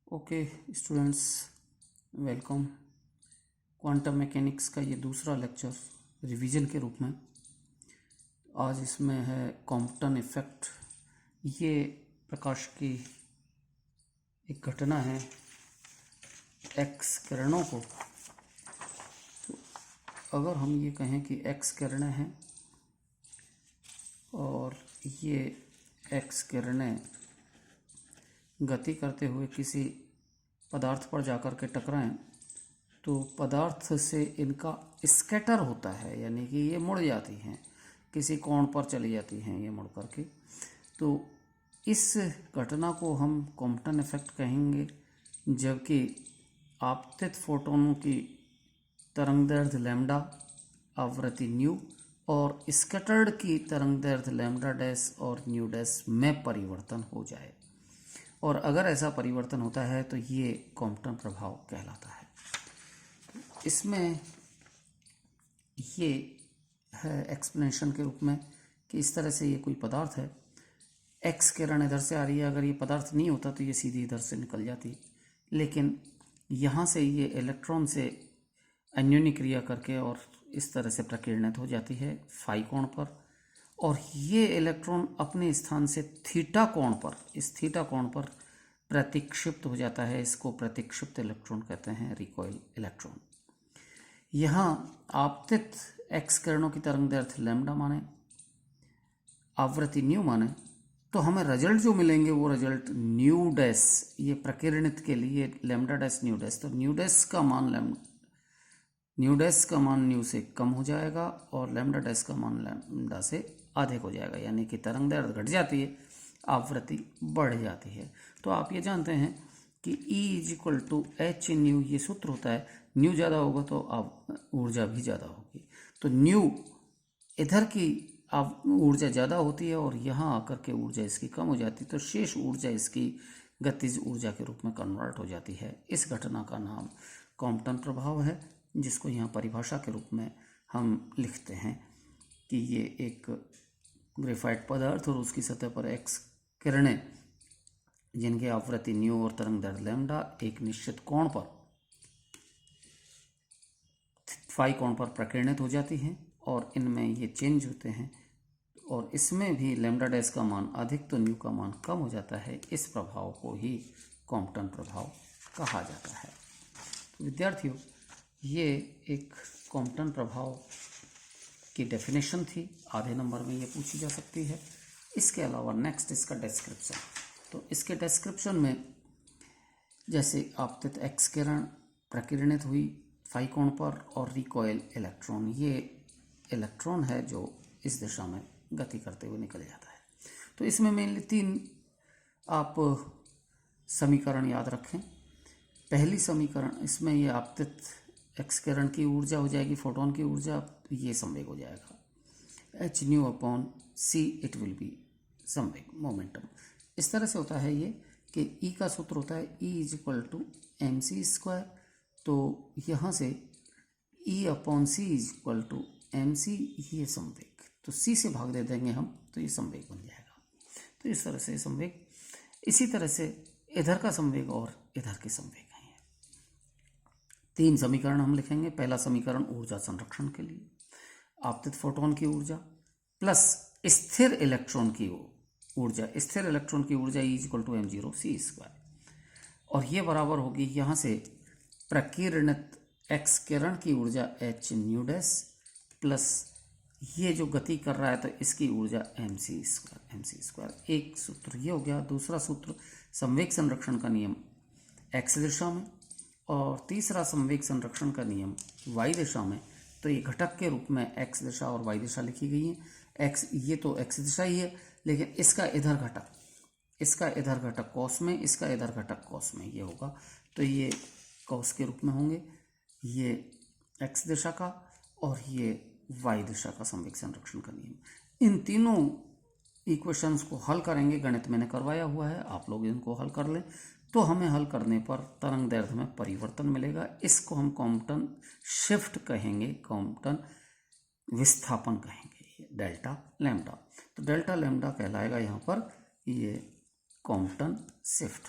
Okay students, welcome. Quantum mechanics का ये दूसरा लेक्चर रिवीजन के रूप में। आज इसमें है कॉम्पटन इफ़ेक्ट। ये प्रकाश की एक घटना है एक्स किरणों को। तो अगर हम ये कहें कि एक्स किरणें हैं और ये एक्स किरणें गति करते हुए किसी पदार्थ पर जाकर के टकराएं तो पदार्थ से इनका स्कैटर होता है, यानी कि ये मुड़ जाती हैं, किसी कोण पर चली जाती हैं ये मुड़ करके। तो इस घटना को हम कॉम्पटन इफेक्ट कहेंगे, जबकि आपतित फोटोनों की तरंगदैर्घ्य लैम्डा, आवृत्ति न्यू और स्कैटर्ड की तरंगदैर्घ्य लैम्डा डैश और न्यू डैश में परिवर्तन हो जाए, और अगर ऐसा परिवर्तन होता है तो ये कॉम्पटन प्रभाव कहलाता है। इसमें ये है एक्सप्लेनेशन के रूप में कि इस तरह से ये कोई पदार्थ है, एक्स किरण इधर से आ रही है। अगर ये पदार्थ नहीं होता तो ये सीधी इधर से निकल जाती, लेकिन यहाँ से ये इलेक्ट्रॉन से अन्योन्य क्रिया करके और इस तरह से प्रकीर्णित हो जाती है फाई कोण पर, और ये इलेक्ट्रॉन अपने स्थान से थीटा कोण पर, इस थीटा कोण पर प्रतिक्षिप्त हो जाता है। इसको प्रतिक्षिप्त इलेक्ट्रॉन कहते हैं, रिकॉइल इलेक्ट्रॉन। यहाँ आपतित एक्स किरणों की तरंगदैर्घ्य लैम्डा माने, आवृत्ति न्यू माने, तो हमें रिजल्ट जो मिलेंगे वो रिजल्ट न्यू डैश, ये प्रकीर्णित के लिए लैम्डा डैश न्यू डैश, तो न्यू डैश का मान न्यू से कम हो जाएगा और लैम्डा डैश का मान लैम्डा से अधिक हो जाएगा, यानी कि तरंगदैर्घ्य घट जाती है, आवृत्ति बढ़ जाती है। तो आप ये जानते हैं कि E = H न्यू ये सूत्र होता है। न्यू ज़्यादा होगा तो ऊर्जा भी ज़्यादा होगी। तो न्यू इधर की ऊर्जा ज़्यादा होती है और यहाँ आकर के ऊर्जा इसकी कम हो जाती है, तो शेष ऊर्जा इसकी गतिज ऊर्जा के रूप में कन्वर्ट हो जाती है। इस घटना का नाम कॉम्पटन प्रभाव है, जिसको यहाँ परिभाषा के रूप में हम लिखते हैं कि ये एक ग्रेफाइट पदार्थ और उसकी सतह पर एक्स किरणें, जिनकी आवृत्ति न्यू और तरंगदैर्घ्य लैम्डा एक निश्चित कोण पर, फाई कोण पर प्रकीर्णित हो जाती हैं और इनमें ये चेंज होते हैं, और इसमें भी लैम्डा डैश का मान अधिक तो न्यू का मान कम हो जाता है। इस प्रभाव को ही कॉम्पटन प्रभाव कहा जाता है। तो विद्यार्थियों, ये एक कॉम्पटन प्रभाव की डेफिनेशन थी, आधे नंबर में ये पूछी जा सकती है। इसके अलावा नेक्स्ट इसका डिस्क्रिप्शन। तो इसके डिस्क्रिप्शन में जैसे आपतित एक्स किरण प्रकीर्णित हुई फाई कोण पर और रिकॉइल इलेक्ट्रॉन, ये इलेक्ट्रॉन है जो इस दिशा में गति करते हुए निकल जाता है। तो इसमें मेनली 3 आप समीकरण याद रखें। पहली समीकरण, इसमें ये आपतित एक्स किरण की ऊर्जा हो जाएगी, फोटोन की ऊर्जा, ये संवेग हो जाएगा H ν/c, it will be संवेग, मोमेंटम। इस तरह से होता है ये कि E का सूत्र होता है E = mc²। तो यहाँ से E/c = mc, ये संवेग, तो c से भाग दे देंगे हम तो ये संवेग बन जाएगा। तो इस तरह से संवेग, इसी तरह से इधर का संवेग और इधर के संवेग हैं। 3 समीकरण हम लिखेंगे। पहला समीकरण ऊर्जा संरक्षण के लिए, आपतित फोटोन की ऊर्जा प्लस स्थिर इलेक्ट्रॉन की ऊर्जा, स्थिर इलेक्ट्रॉन की ऊर्जा E = m0c², और ये बराबर होगी यहाँ से प्रकीर्णित एक्स किरण की ऊर्जा H न्यू डैश प्लस ये जो गति कर रहा है तो इसकी ऊर्जा mc²। एक सूत्र ये हो गया। दूसरा सूत्र संवेग संरक्षण का नियम x दिशा में, और तीसरा संवेग संरक्षण का नियम y दिशा में। तो ये घटक के रूप में x दिशा और y दिशा लिखी गई है। x, ये तो x दिशा ही है, लेकिन इसका इधर घटक कॉस में, इसका इधर घटक कॉस में ये होगा, तो ये कॉस के रूप में होंगे, ये x दिशा का और ये y दिशा का संवेग संरक्षण का नियम। इन तीनों इक्वेशंस को हल करेंगे। गणित मैंने करवाया हुआ है, आप लोग इनको हल कर लें तो हमें हल करने पर तरंगदैर्घ्य में परिवर्तन मिलेगा। इसको हम कॉम्पटन शिफ्ट कहेंगे, कॉम्पटन विस्थापन कहेंगे, डेल्टा लैम्डा। तो डेल्टा लैम्डा कहलाएगा यहाँ पर ये कॉम्पटन शिफ्ट।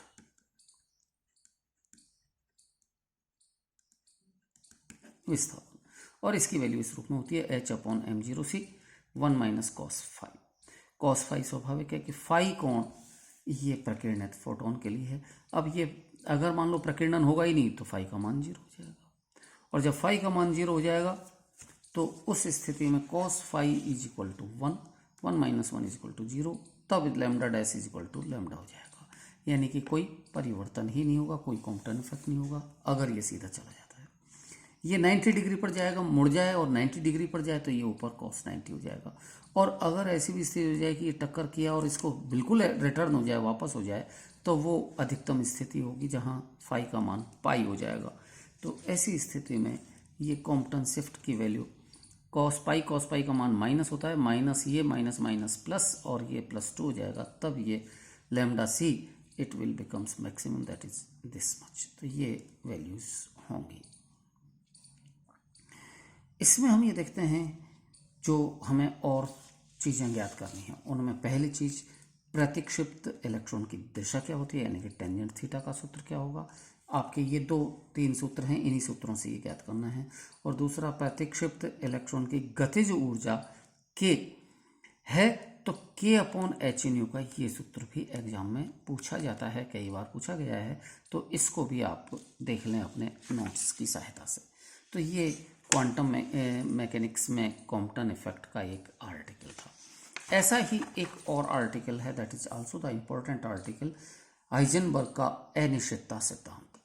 विस्थापन, और इसकी वैल्यू इस रूप में होती है H/m0c 1 - cos phi. cos phi स्वाभाविक है कि फाई कोण ये प्रकीर्णित फोटोन के लिए है। अब ये अगर मान लो प्रकीर्णन होगा ही नहीं तो फाई का मान 0 हो जाएगा, और जब फाई का मान 0 हो जाएगा तो उस स्थिति में cos phi is equal to 1, 1 - 1 is equal to 0, तब lambda dash is equal to lambda हो जाएगा। यानी कि कोई परिवर्तन ही नहीं होगा, कोई कॉम्पटन इफेक्ट नहीं होगा अगर ये सीधा चला जाता है। ये 90 डिग्री पर जाएगा, मुड़ जाए और 90 डिग्री पर जाए तो ये ऊपर cos 90 हो जाएगा। और अगर ऐसी भी स्थिति हो जाए कि ये टक्कर किया और इसको बिल्कुल रिटर्न हो जाए, वापस हो जाए, तो वो अधिकतम स्थिति होगी जहाँ फाई का मान पाई हो जाएगा। तो ऐसी स्थिति में ये कॉम्पटन शिफ्ट की वैल्यू cos पाई का मान माइनस होता है, माइनस ये माइनस माइनस प्लस, और ये +2 हो जाएगा, तब ये lambda see it will becomes maximum, that is this much. तो ये वैल्यूज होंगी। इसमें हम ये देखते हैं जो हमें और चीज़ें ज्ञात करनी है। उनमें पहली चीज़ प्रतिक्षिप्त इलेक्ट्रॉन की दिशा क्या होती है, यानी कि टेंजेंट थीटा का सूत्र क्या होगा। आपके ये 2-3 सूत्र हैं, इन्हीं सूत्रों से ये ज्ञात करना है। और दूसरा प्रतिक्षिप्त इलेक्ट्रॉन की गतिज ऊर्जा के है तो K/h/nu का ये सूत्र भी एग्जाम में पूछा जाता है, कई बार पूछा गया है, तो इसको भी आप देख लें अपने नोट्स की सहायता से। तो ये क्वांटम मैकेनिक्स में कॉम्पटन इफेक्ट का एक आर्टिकल था। ऐसा ही एक और आर्टिकल है, that is also the important article, Heisenberg का अनिश्चितता सिद्धांत।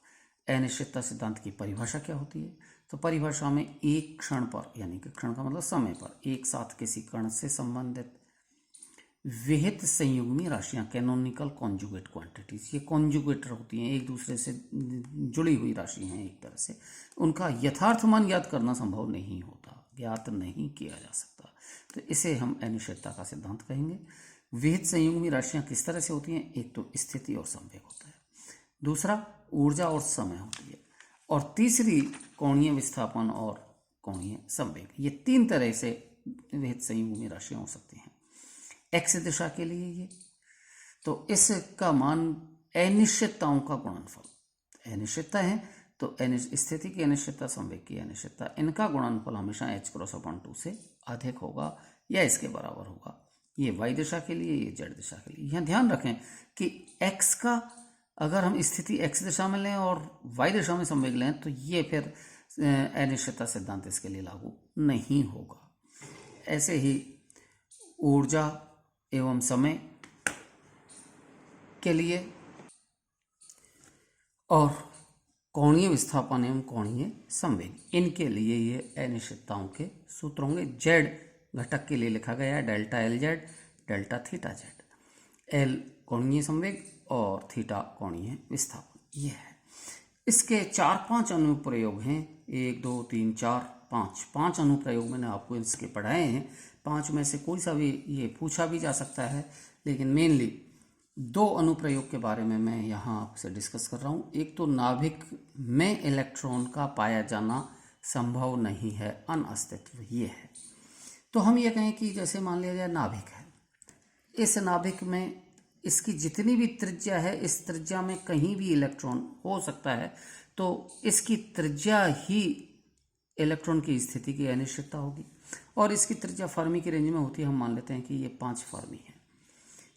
अनिश्चितता सिद्धांत की परिभाषा क्या होती है, तो परिभाषा में एक क्षण पर, यानी कि क्षण का मतलब समय पर, एक साथ किसी कण से संबंधित विहित संयुग्मी राशियां, कैनोनिकल कॉन्जुगेट क्वांटिटीज, ये कॉन्जुगेटर होती हैं, एक दूसरे से जुड़ी हुई राशि हैं एक तरह से, उनका यथार्थ मान ज्ञात करना संभव नहीं होता, ज्ञात नहीं किया जा सकता, तो इसे हम अनिश्चितता का सिद्धांत कहेंगे। विहित संयुग्मी राशियां किस तरह से होती हैं, एक तो स्थिति और संवेग होता है, दूसरा ऊर्जा और समय होती है, और तीसरी कोणीय विस्थापन और कोणीय संवेग। ये 3 तरह से विहित संयुग्मी राशियां हो सकती हैं। एक्स दिशा के लिए ये, तो इसका मान अनिश्चितताओं का गुणनफल, अनिश्चितता है तो स्थिति की अनिश्चितता, संवेग की अनिश्चितता, इनका गुणनफल हमेशा h×2 से अधिक होगा या इसके बराबर होगा। ये y दिशा के लिए, ये z दिशा के लिए। यहाँ ध्यान रखें कि x का अगर हम स्थिति x दिशा में लें और y दिशा में संवेग लें तो ये फिर अनिश्चितता सिद्धांत इसके लिए लागू नहीं होगा। ऐसे ही ऊर्जा एवं समय के लिए और कोणीय विस्थापन एवं कोणीय संवेग, इनके लिए ये अनिश्चितताओं के सूत्र होंगे। जेड घटक के लिए लिखा गया है delta L Z, delta theta Z, L कोणीय संवेग और थीटा कोणीय विस्थापन, ये है। इसके 4-5 अनुप्रयोग हैं, 1 2 3 4 5 अनुप्रयोग मैंने आपको इसके पढ़ाए हैं। 5 में से कोई सा भी ये पूछा भी जा सकता है, लेकिन मेनली 2 अनुप्रयोग के बारे में मैं यहाँ आपसे डिस्कस कर रहा हूँ। एक तो नाभिक में इलेक्ट्रॉन का पाया जाना संभव नहीं है, अनअस्तित्व, ये है। तो हम ये कहें कि जैसे मान लिया जाए नाभिक है, इस नाभिक में इसकी जितनी भी त्रिज्या है, इस त्रिज्या में कहीं भी इलेक्ट्रॉन हो सकता है, तो इसकी त्रिज्या ही इलेक्ट्रॉन की स्थिति की अनिश्चितता होगी, और इसकी त्रिज्या फर्मी की रेंज में होती है। हम मान लेते हैं कि ये 5 फर्मी है,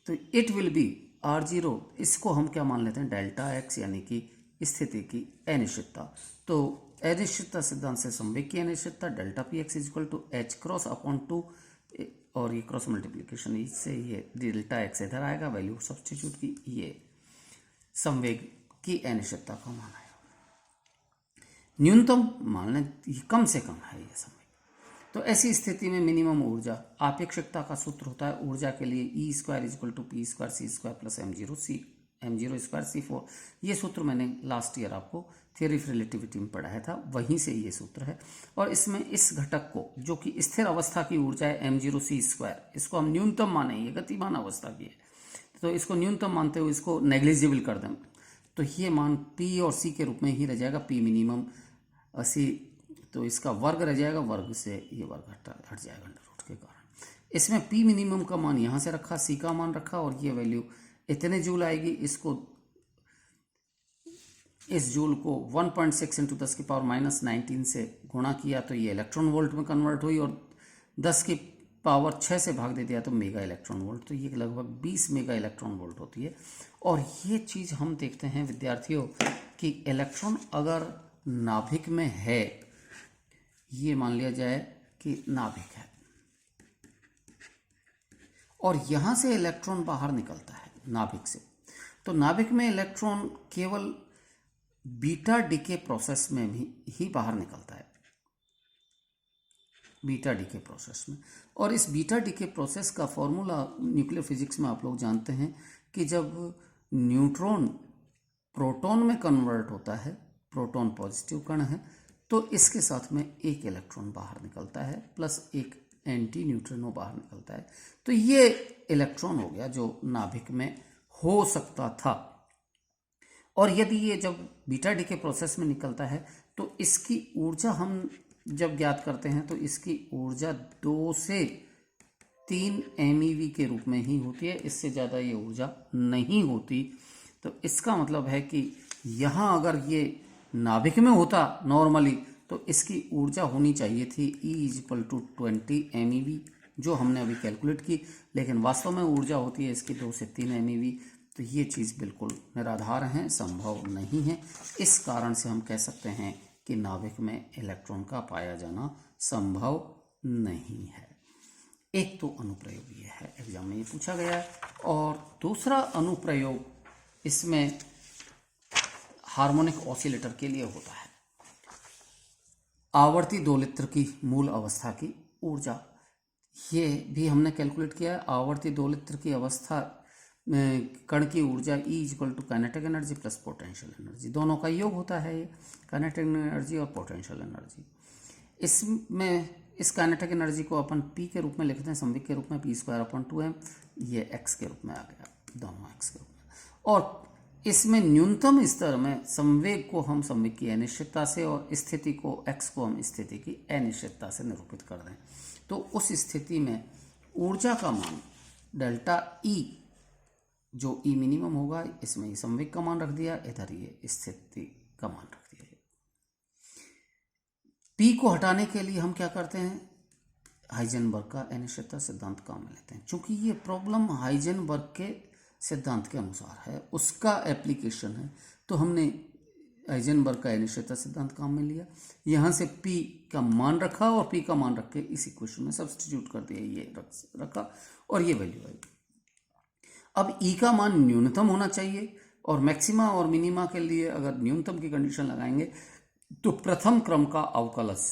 तो इट विल बी R0, इसको हम क्या मान लेते हैं, डेल्टा एक्स, यानी कि स्थिति की अनिश्चितता। तो अनिश्चितता सिद्धांत से संवेग की अनिश्चितता delta P X is equal to h×2, और ये क्रॉस मल्टीप्लीकेशन इससे ये डेल्टा एक्स इधर आएगा, वैल्यू सब्स्टिट्यूट की, ये संवेग की अनिश्चितता का मान आएगा। न्यूनतम मान लें कम से कम है ये संवेग, तो ऐसी स्थिति में मिनिमम ऊर्जा, आपेक्षिकता का सूत्र होता है ऊर्जा के लिए E² = P² C² + m0 C4। ये सूत्र मैंने लास्ट ईयर आपको थ्योरी ऑफ रिलेटिविटी में पढ़ाया था, वहीं से ये सूत्र है। और इसमें इस घटक को, जो कि स्थिर अवस्था की ऊर्जा है m0 C², इसको हम न्यूनतम माने, ये गतिमान अवस्था की है, तो इसको न्यूनतम मानते हुए इसको नेग्लिजिबल कर दें, तो ये मान P और C के रूप में ही रह जाएगा, P मिनिमम C, तो इसका वर्ग रह जाएगा, वर्ग से ये वर्ग हट जाएगा अंडर रूट के कारण। इसमें P मिनिमम का मान यहाँ से रखा, C का मान रखा, और ये वैल्यू इतने जूल आएगी। इसको इस जूल को 1.6 इंटू 10 की पावर माइनस 19 से गुणा किया तो ये इलेक्ट्रॉन वोल्ट में कन्वर्ट हुई, और 10 की पावर 6 से भाग दे दिया तो मेगा इलेक्ट्रॉन वोल्ट, तो ये लगभग 20 मेगा इलेक्ट्रॉन वोल्ट होती है। और ये चीज़ हम देखते हैं विद्यार्थियों कि इलेक्ट्रॉन अगर नाभिक में है, ये मान लिया जाए कि नाभिक है और यहाँ से इलेक्ट्रॉन बाहर निकलता है नाभिक से, तो नाभिक में इलेक्ट्रॉन केवल बीटा डीके प्रोसेस में भी ही बाहर निकलता है, बीटा डीके प्रोसेस में। और इस बीटा डीके प्रोसेस का फॉर्मूला न्यूक्लियर फिजिक्स में आप लोग जानते हैं कि जब न्यूट्रॉन प्रोटॉन में कन्वर्ट होता है, प्रोटॉन पॉजिटिव कण है, तो इसके साथ में एक इलेक्ट्रॉन बाहर निकलता है प्लस एक एंटी न्यूट्रिनो बाहर निकलता है। तो ये इलेक्ट्रॉन हो गया जो नाभिक में हो सकता था। और यदि ये जब बीटा डीके प्रोसेस में निकलता है तो इसकी ऊर्जा हम जब ज्ञात करते हैं तो इसकी ऊर्जा 2 से 3 MeV के रूप में ही होती है, इससे ज़्यादा ये ऊर्जा नहीं होती। तो इसका मतलब है कि यहाँ अगर ये नाभिक में होता नॉर्मली तो इसकी ऊर्जा होनी चाहिए थी E=20 MeV, जो हमने अभी कैलकुलेट की, लेकिन वास्तव में ऊर्जा होती है इसकी 2 से 3 MeV। तो ये चीज़ बिल्कुल निराधार है, संभव नहीं है। इस कारण से हम कह सकते हैं कि नाभिक में इलेक्ट्रॉन का पाया जाना संभव नहीं है। एक तो अनुप्रयोग ये है, एग्जाम में ये पूछा गया है। और दूसरा अनुप्रयोग इसमें हार्मोनिक ऑसिलेटर के लिए होता है। आवर्ती दोलित्र की मूल अवस्था की ऊर्जा, ये भी हमने कैलकुलेट किया है। आवर्ती दोलित्र की अवस्था में कण की ऊर्जा E=काइनेटिक एनर्जी प्लस पोटेंशियल एनर्जी, दोनों का योग होता है ये, काइनेटिक एनर्जी और पोटेंशियल एनर्जी। इसमें इस काइनेटिक एनर्जी को अपन P के रूप में लिखते हैं, संवेग के रूप में P²/2m, ये x के रूप में आ गया, दोनों x के रूप में। और इसमें न्यूनतम स्तर में संवेग को हम संवेग की अनिश्चितता से और स्थिति को x को हम स्थिति की अनिश्चितता से निरूपित कर दें, तो उस स्थिति में ऊर्जा का मान डेल्टा E, जो E मिनिमम होगा, इसमें संवेग का मान रख दिया, इधर ये स्थिति का मान रख दिया। P को हटाने के लिए हम क्या करते हैं, हाइजेनबर्ग का अनिश्चितता सिद्धांत काम में लेते हैं। चूंकि ये प्रॉब्लम हाइजेनबर्ग के सिद्धांत के अनुसार है, उसका एप्लीकेशन है, तो हमने हाइजेनबर्ग का अनिश्चितता सिद्धांत काम में लिया, यहाँ से P का मान रखा और P का मान रख के इस इक्वेशन में सब्स्टिट्यूट कर दिया, ये रखा और ये वैल्यू आई। अब E का मान न्यूनतम होना चाहिए और मैक्सिमा और मिनिमा के लिए अगर न्यूनतम की कंडीशन लगाएंगे तो प्रथम क्रम का अवकलज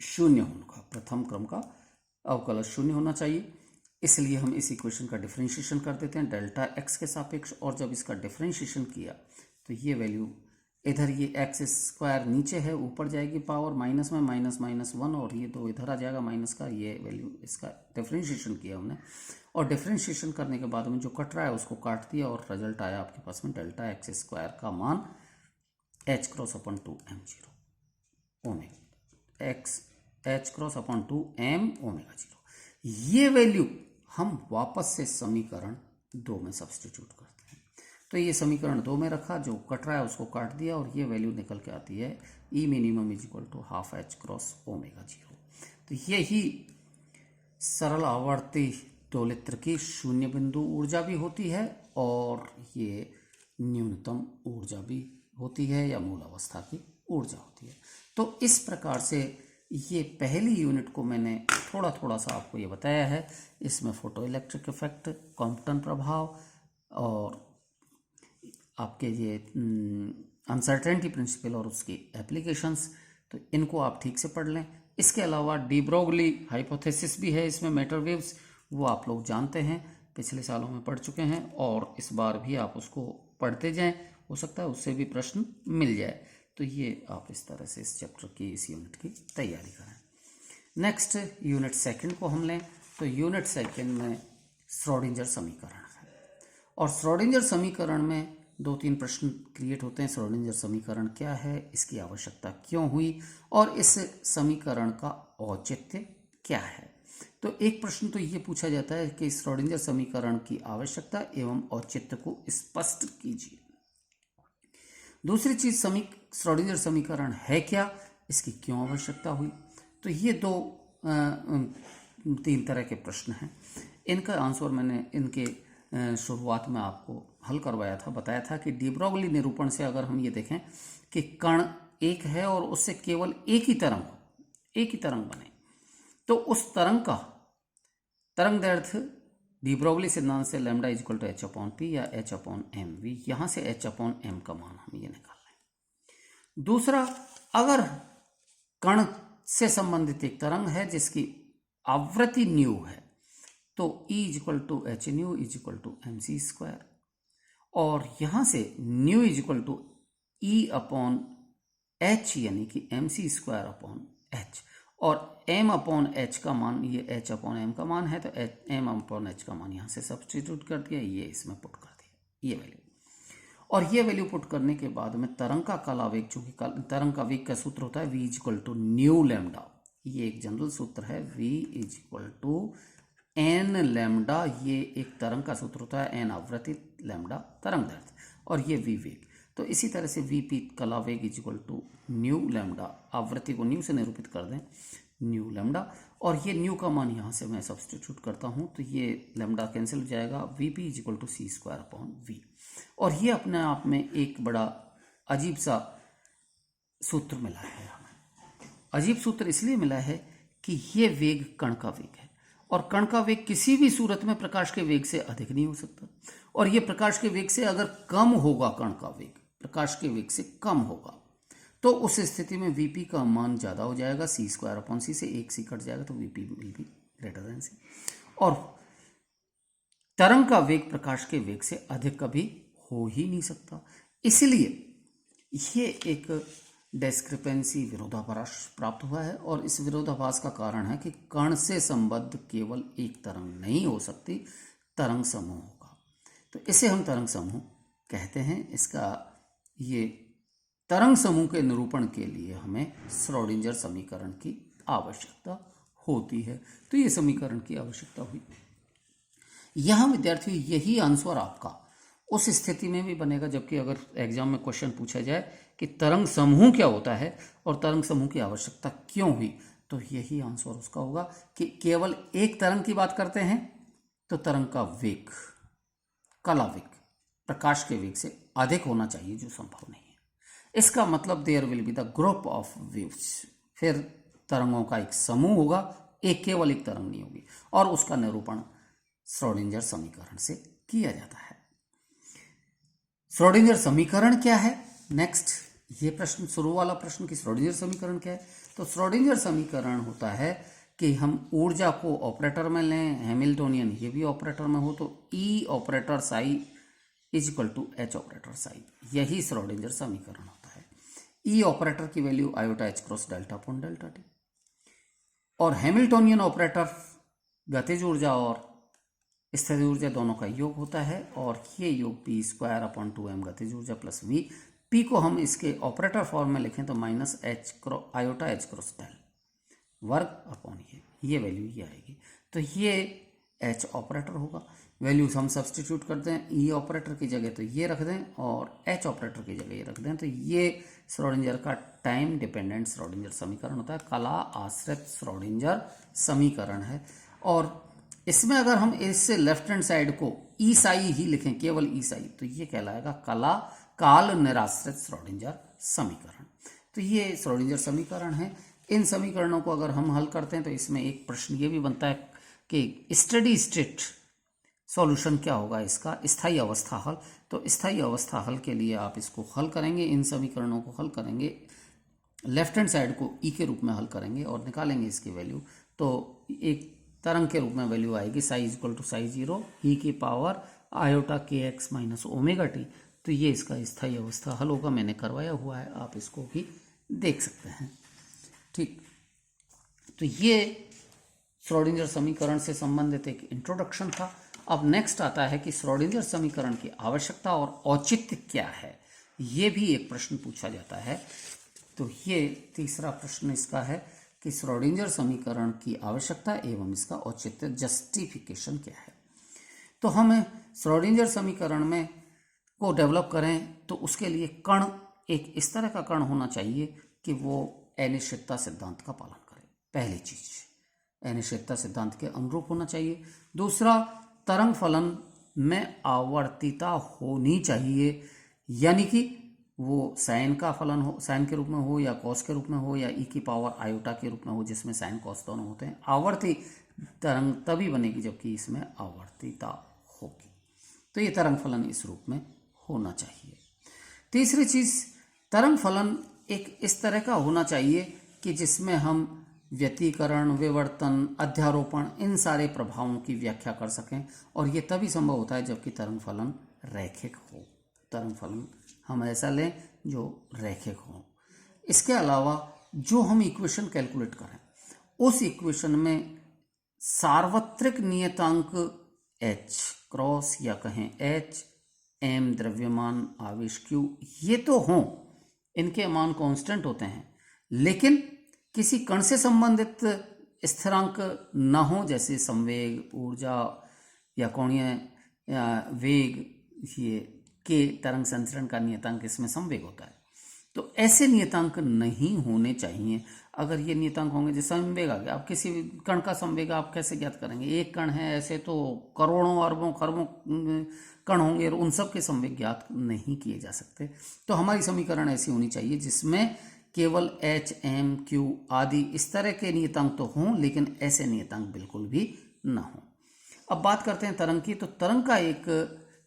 0 होगा, प्रथम क्रम का अवकलज 0 होना चाहिए। इसलिए हम इस इक्वेशन का डिफरेंशिएशन कर देते हैं डेल्टा x के सापेक्ष, और जब इसका डिफरेंशिएशन किया तो ये वैल्यू इधर, ये x² नीचे है, ऊपर जाएगी पावर माइनस में, -1, और ये 2 इधर आ जाएगा माइनस का, ये वैल्यू, इसका डिफरेंशिएशन किया हमने। और डिफरेंशिएशन करने के बाद में जो कट रहा है उसको काट दिया और रिजल्ट आया आपके पास में डेल्टा x² का मान h×2m0 ओमेगा, h×2m ओमेगा 0। ये वैल्यू हम वापस से समीकरण 2 में सब्स्टिट्यूट करते हैं। तो ये समीकरण 2 में रखा, जो कट रहा है उसको काट दिया और ये वैल्यू निकल के आती है E minimum = 12 h×ओमेगा 0। तो यही सरल आवर्ती दोलित्र की शून्य बिंदु ऊर्जा भी होती है और ये न्यूनतम ऊर्जा भी होती है या मूल अवस्था की ऊर्जा होती है। तो इस प्रकार से ये पहली यूनिट को मैंने थोड़ा थोड़ा सा आपको ये बताया है। इसमें फोटो इलेक्ट्रिक इफेक्ट, कॉम्पटन प्रभाव और आपके ये अनसर्टेनिटी प्रिंसिपल और उसकी एप्लीकेशंस, तो इनको आप ठीक से पढ़ लें। इसके अलावा डी ब्रोगली हाइपोथेसिस भी है इसमें, मैटर वेव्स, वो आप लोग जानते हैं, पिछले सालों में पढ़ चुके हैं और इस बार भी आप उसको पढ़ते जाएं, हो सकता है उससे भी प्रश्न मिल जाए। तो ये आप इस तरह से इस चैप्टर की, इस यूनिट की तैयारी करें। नेक्स्ट यूनिट सेकंड को हम लें तो यूनिट सेकंड में श्रोडिंगर समीकरण है और श्रोडिंगर समीकरण में 2-3 प्रश्न क्रिएट होते हैं। श्रोडिंगर समीकरण क्या है, इसकी आवश्यकता क्यों हुई और इस समीकरण का औचित्य क्या है। तो एक प्रश्न तो ये पूछा जाता है कि श्रोडिंगर समीकरण की आवश्यकता एवं औचित्य को स्पष्ट कीजिए। दूसरी चीज श्रोडिंगर समीकरण है क्या, इसकी क्यों आवश्यकता हुई। तो ये दो तीन तरह के प्रश्न हैं। इनका आंसर मैंने इनके शुरुआत में आपको हल करवाया था, बताया था कि डी ब्रोगली निरूपण से अगर हम ये देखें कि कण एक है और उससे केवल एक ही तरंग बने, तो उस तरंग का तरंग दैर्ध्य डी ब्रोगली सिद्धांत से lambda is equal to H upon P या एच अपॉन एम वी, यहां से एच अपॉन एम का मान हम ये निकाल लें। दूसरा, अगर कण से संबंधित एक तरंग है जिसकी आवृत्ति न्यू है, तो E is equal to H nu is equal to M C square, और यहां से nu is equal to E upon H यानी कि M C square upon H, और एम अपॉन एच का मान, ये एच अपॉन एम का मान है, तो एम अपॉन एच का मान यहां से सब्सटीट्यूट कर दिया, ये इसमें पुट कर दिया ये वैल्यू, और ये वैल्यू पुट करने के बाद में तरंग का काल आवेग, चूंकि तरंग का वेग का सूत्र होता है v is equal to nu lambda, ये एक जनरल सूत्र है, v is equal to N lambda, ये एक तरंग का सूत्र होता है, एन आवृत्ति लैम्डा तरंग दैर्ध्य, और ये v वेग। तो इसी तरह से वीपी कला वेग is equal to nu lambda, आवृत्ति को न्यू से निरूपित कर दें, न्यू लैम्डा, और ये न्यू का मान यहाँ से मैं सब्सटीट्यूट करता हूँ, तो ये लैम्डा कैंसिल हो जाएगा, VP is equal to C square upon V. और ये अपने आप में एक बड़ा अजीब सा सूत्र मिला है हमें। अजीब सूत्र इसलिए मिला है कि ये वेग कण का वेग है, और कण का वेग किसी भी सूरत में प्रकाश के वेग से अधिक नहीं हो सकता, और ये प्रकाश के वेग से अगर कम होगा, कण का वेग प्रकाश के वेग से कम होगा, तो उस स्थिति में वीपी का मान ज्यादा हो जाएगा, सी स्क्वायर अपॉन सी से एक सी कट जाएगा, तो VP will be greater than C, और तरंग का वेग प्रकाश के वेग से अधिक कभी हो ही नहीं सकता। इसलिए ये एक डिस्क्रिपेंसी, विरोधाभास प्राप्त हुआ है, और इस विरोधाभास का कारण है कि कण से संबद्ध केवल एक तरंग नहीं हो सकती, तरंग समूह होगा, तो इसे हम तरंग समूह कहते हैं। इसका ये तरंग समूह के निरूपण के लिए हमें श्रोडिंगर समीकरण की आवश्यकता होती है, तो ये समीकरण की आवश्यकता हुई। यहाँ विद्यार्थी यही आंसर आपका उस स्थिति में भी बनेगा जबकि अगर एग्जाम में क्वेश्चन पूछा जाए कि तरंग समूह क्या होता है और तरंग समूह की आवश्यकता क्यों हुई, तो यही आंसर उसका होगा कि केवल एक तरंग की बात करते हैं तो तरंग का वेग, कला वेग प्रकाश के वेग से अधिक होना चाहिए, जो संभव नहीं है। इसका मतलब there will be the group of waves, फिर तरंगों का एक समूह होगा, केवल एक तरंग नहीं होगी, और उसका निरूपण श्रोडिंगर समीकरण से किया जाता है। श्रोडिंगर समीकरण क्या है? नेक्स्ट ये प्रश्न, शुरू वाला प्रश्न कि श्रोडिंगर समीकरण क्या है, तो श्रोडिंगर समीकरण होता है कि हम ऊर्जा को ऑपरेटर में लें, हैमिल्टोनियन ये भी ऑपरेटर में हो, तो E operator psi is equal to H operator psi, यही श्रोडिंगर समीकरण होता है। ई ऑपरेटर की value iota H cross delta upon delta T, और हैमिल्टोनियन ऑपरेटर गतिज ऊर्जा और स्थिर ऊर्जा दोनों का योग होता है, और ये योग पी स्क्वायर अपॉन 2m गतिज ऊर्जा प्लस वी, पी को हम इसके ऑपरेटर फॉर्म में लिखें तो minus H iota H cross del वर्ग अपॉन ये वैल्यू ये आएगी, तो ये एच ऑपरेटर होगा। वैल्यूज हम सब्सटीट्यूट करते हैं, ई ऑपरेटर की जगह तो ये रख दें और एच ऑपरेटर की जगह ये रख दें, तो ये श्रोडिंगर का टाइम डिपेंडेंट श्रोडिंगर समीकरण होता है, कला आश्रित श्रोडिंगर समीकरण है। और इसमें अगर हम इससे लेफ्ट हैंड साइड को ई साई ही लिखें, केवल ई साई, तो ये कहलाएगा कला काल निराश्रित श्रोडिंगर समीकरण। तो ये श्रोडिंगर समीकरण है। इन समीकरणों को अगर हम हल करते हैं तो इसमें एक प्रश्न ये भी बनता है कि स्टेडी स्टेट सॉल्यूशन क्या होगा इसका, स्थायी अवस्था हल। तो स्थायी अवस्था हल के लिए आप इसको हल करेंगे, इन समीकरणों को हल करेंगे, लेफ्ट हैंड साइड को ई के रूप में हल करेंगे और निकालेंगे इसकी वैल्यू, तो एक तरंग के रूप में वैल्यू आएगी psi equal to psi zero E की पावर आयोटा के एक्स माइनस ओमेगा टी। तो ये इसका स्थायी अवस्था हल होगा, मैंने करवाया हुआ है, आप इसको भी देख सकते हैं। ठीक, तो ये श्रोडिंगर समीकरण से संबंधित एक इंट्रोडक्शन था। अब नेक्स्ट आता है कि श्रोडिंगर समीकरण की आवश्यकता और औचित्य क्या है, ये भी एक प्रश्न पूछा जाता है। तो ये तीसरा प्रश्न इसका है कि श्रोडिंगर समीकरण की आवश्यकता एवं इसका औचित्य, जस्टिफिकेशन क्या है। तो हमें श्रोडिंगर समीकरण में को डेवलप करें तो उसके लिए कण एक इस तरह का कण होना चाहिए कि वो अनिश्चितता सिद्धांत का पालन करे। पहली चीज, अनिश्चितता सिद्धांत के अनुरूप होना चाहिए। दूसरा, तरंग फलन में आवर्तिता होनी चाहिए, यानी कि वो साइन का फलन हो, साइन के रूप में हो या कॉस के रूप में हो या ई की पावर आयोटा के रूप में हो, जिसमें साइन कॉस दोनों होते हैं। आवर्ती तरंग तभी बनेगी जबकि इसमें आवर्तिता होगी। तो ये तरंग फलन इस रूप में होना चाहिए। तीसरी चीज, तरंग फलन एक इस तरह का होना चाहिए कि जिसमें हम व्यतिकरण, विवर्तन, अध्यारोपण, इन सारे प्रभावों की व्याख्या कर सकें, और ये तभी संभव होता है जबकि तरंग फलन रैखिक हो। तरंग फलन हम ऐसा लें जो रैखिक हो। इसके अलावा जो हम इक्वेशन कैलकुलेट करें, उस इक्वेशन में सार्वत्रिक नियतांक h क्रॉस या कहें h, m द्रव्यमान, आवेश q, ये तो हों, इनके मान कांस्टेंट होते हैं, लेकिन किसी कण से संबंधित स्थिरांक न हो, जैसे संवेग, ऊर्जा या कोणीय वेग, ये के तरंग संचरण का नियतांक इसमें संवेग होता है। तो ऐसे नियतांक नहीं होने चाहिए। अगर ये नियतांक होंगे, जैसे संवेग आ गया, आप किसी कण का संवेग आप कैसे ज्ञात करेंगे? एक कण है, ऐसे तो करोड़ों अरबों खरबों कण होंगे और उन सब के संवेग ज्ञात नहीं किए जा सकते। तो हमारी समीकरण ऐसी होनी चाहिए जिसमें केवल h, m, q आदि इस तरह के नियतांक तो हों, लेकिन ऐसे नियतांक बिल्कुल भी ना हों। अब बात करते हैं तरंग की। तो तरंग का एक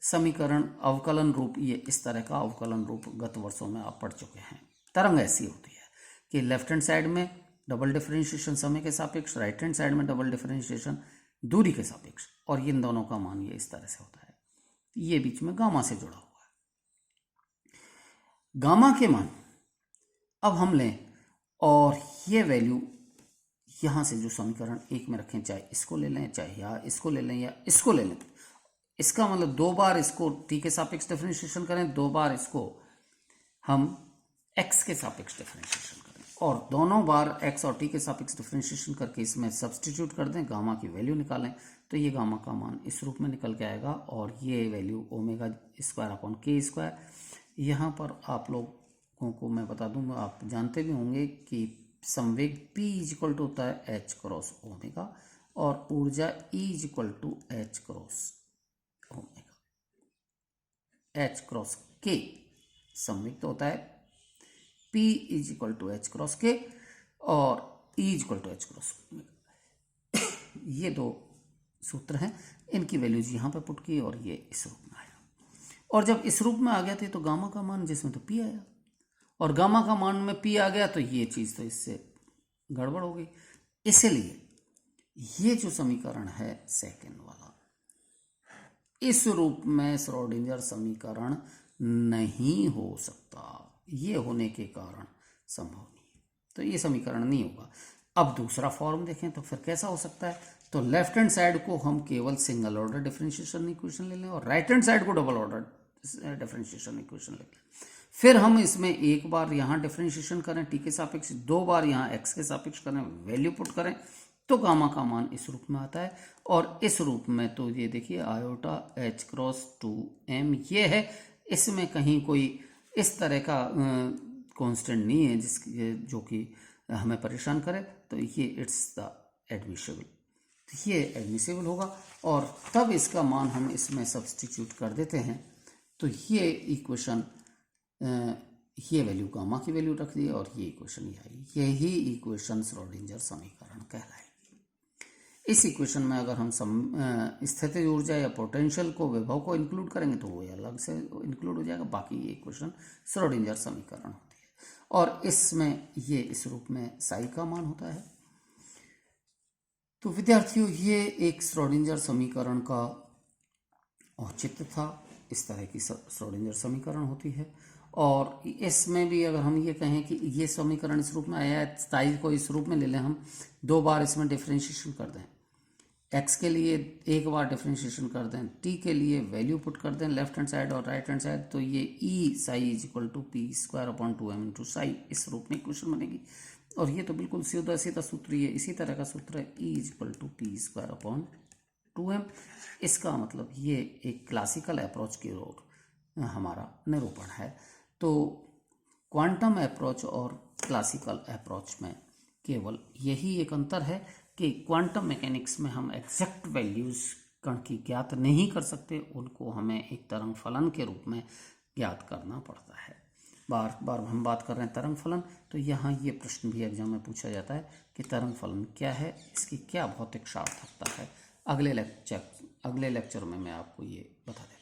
समीकरण अवकलन रूप, ये इस तरह का अवकलन रूप गत वर्षों में आप पढ़ चुके हैं। तरंग ऐसी होती है कि लेफ्ट हैंड साइड में डबल डिफरेंशिएशन समय के सापेक्ष, राइट हैंड साइड में डबल डिफरेंशिएशन दूरी के सापेक्ष, और इन दोनों का मान ये इस तरह से होता है। ये बीच में गामा से जुड़ा हुआ है। गामा के मान अब हम लें और ये वैल्यू यहाँ से जो समीकरण एक में रखें, चाहे इसको ले लें, चाहे या इसको ले लें या इसको ले लें, इसका मतलब 2 बार इसको t के सापेक्ष डिफरेंशिएशन करें, 2 बार इसको हम x के सापेक्ष डिफरेंशिएशन करें, और दोनों बार x और t के सापेक्ष डिफरेंशिएशन करके इसमें सब्सटीट्यूट कर दें, गामा की वैल्यू निकालें, तो ये गामा का मान इस रूप में निकल के आएगा। और ये वैल्यू ओमेगा स्क्वायर अपॉन के स्क्वायर। यहाँ पर आप लोगों को मैं बता दूँ, आप जानते भी होंगे कि संवेग p इक्वल टू होता है h क्रॉस ओमेगा, और ऊर्जा E equal to h cross omega. h cross k संवेग तो होता है p is equal to h cross k, और E equal to h cross omega. ये दो सूत्र हैं, इनकी वैल्यूज यहाँ पे पुट की और ये इस रूप में आया। और जब इस रूप में आ गया थे तो गामा का मान जिसमें तो p आया, और गामा का मान में p आ गया, तो ये चीज़ तो इससे गड़बड़ हो गई। इसलिए ये जो समीकरण है सेकेंड वाला, इस रूप में श्रोडिंगर समीकरण नहीं हो सकता। ये होने के कारण संभव नहीं है, तो ये समीकरण नहीं होगा। अब दूसरा फॉर्म देखें तो फिर कैसा हो सकता है? तो लेफ्ट हैंड साइड को हम केवल सिंगल ऑर्डर डिफरेंशिएशन इक्वेशन ले लें, और राइट हैंड साइड को डबल ऑर्डर डिफरेंशिएशन इक्वेशन ले लें। फिर हम इसमें एक बार यहाँ डिफरेंशिएशन करें टी के सापेक्ष, 2 बार यहाँ एक्स के सापेक्ष करें, वैल्यू पुट करें, तो गामा का मान इस रूप में आता है। और इस रूप में तो ये देखिए आयोटा h क्रॉस 2m ये है, इसमें कहीं कोई इस तरह का कांस्टेंट नहीं है जिसकी जो कि हमें परेशान करे, तो ये इट्स द एडमिसिबल, ये एडमिसिबल होगा। और तब इसका मान हम इसमें सब्सटीट्यूट कर देते हैं, तो ये इक्वेशन, ये वैल्यू गामा की वैल्यू रख दी और ये इक्वेशन ये आई, यही इक्वेशन श्रोडिंगर समीकरण कहलाएगी। इस इक्वेशन में अगर हम स्थितिज ऊर्जा या पोटेंशियल को, विभव को इंक्लूड करेंगे तो वो अलग से इंक्लूड हो जाएगा, बाकी ये इक्वेशन श्रोडिंगर समीकरण होती है। और इसमें ये इस रूप में साई का मान होता है। तो विद्यार्थियों, ये एक श्रोडिंगर समीकरण का औचित्य था। इस तरह की श्रोडिंगर समीकरण होती है, और इसमें भी अगर हम ये कहें कि ये समीकरण इस रूप में आया है, साई को इस रूप में ले लें हम, 2 बार इसमें डिफरेंशिएशन कर दें, x के लिए 1 बार डिफरेंशिएशन कर दें, t के लिए वैल्यू पुट कर दें लेफ्ट हैंड साइड और राइट हैंड साइड, तो ये e psi is equal to P square upon 2m into psi, इस रूप में इक्वेशन बनेगी। और ये तो बिल्कुल सीधा सीधा सूत्र ही है, इसी तरह का सूत्र है e is equal to P square upon 2m। इसका मतलब ये एक क्लासिकल अप्रोच की ओर हमारा निरूपण है। तो क्वांटम अप्रोच और क्लासिकल अप्रोच में केवल यही एक अंतर है कि क्वांटम मैकेनिक्स में हम एग्जैक्ट वैल्यूज़ कण की ज्ञात नहीं कर सकते, उनको हमें एक तरंग फलन के रूप में ज्ञात करना पड़ता है। बार बार हम बात कर रहे हैं तरंग फलन, तो यहाँ ये प्रश्न भी एग्जाम में पूछा जाता है कि तरंग फलन क्या है, इसकी क्या भौतिक सार्थकता है। अगले लेक्चर में मैं आपको ये बता दूँगा।